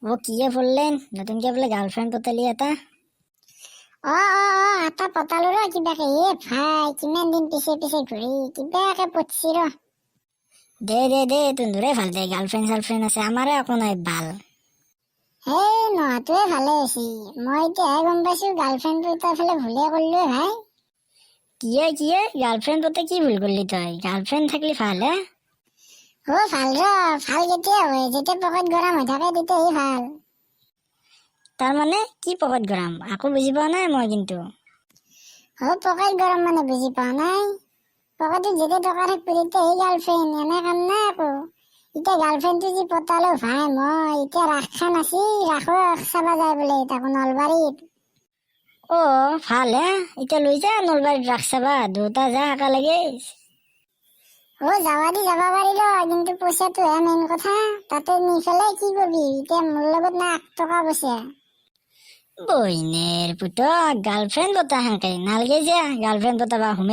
ও কিয়ে পড়লেন নতুনকে বোলে গাৰ্লফ্ৰেন্ড পতালি এটা এটা পতালো ৰ কিবাকে ভাই কিমান দিন পিছে পিছে ঘূৰি কিবাকে পতছি ৰ। দে তুন্দুৰে ভাল দে গাৰ্লফ্ৰেন্ড চাৰ্লফ্ৰেন্ড আছে আমাৰে একো নাই ভাল। হেই নোহোৱাটোৱে ভালে হৈছে। মই এতিয়াহে গম পাইছো গাৰ্লফ্ৰেণ্ডটো তাৰ ফালে ভুলে কৰিলোৱে ভাই। কিয়ে গাৰ্লফ্ৰেন্ড পতে কি ভুল কৰলি তই? গাৰ্লফ্ৰেন্ড থাকলি ভাল হে। ভাল ভাল কেতিয়া হয় যেতিয়া পকেট গৰম হৈ থাকে তেতিয়াহে ভাল। তাৰ মানে কি পকেট গৰম আকৌ বুজি পোৱা নাই মই কিন্তু। পকেট গৰম মানে বুজি পোৱা নাই? পকেটত যেতিয়া টকা থাকিব তেতিয়াহে গাৰ্লফ্ৰেণ্ড, এনে কাম নাই একো। এতিয়া গাৰ্লফ্ৰেণ্ডটো যি পতালো ভাই মই এতিয়া ৰাস খান আছি ৰাসো চাবা যায় বোলে তাকো নলবাৰীত। অ ভাল হে, এতিয়া লৈ যা নলবাৰীত ৰাস চাবা, দুটা যা একেলগে। যাবা পাৰি ৰ, কিন্তু পইচাটোহে মেইন কথা। তাতে নি পেলাই কি কৰিবি? এতিয়া মোৰ লগত না 8 টকা পইচা। বইনেৰ পুতক গাৰ্লফ্ৰেন্ড পতা হাঁকে নালগে যা গাৰ্লফ্ৰেন্ড পতাবা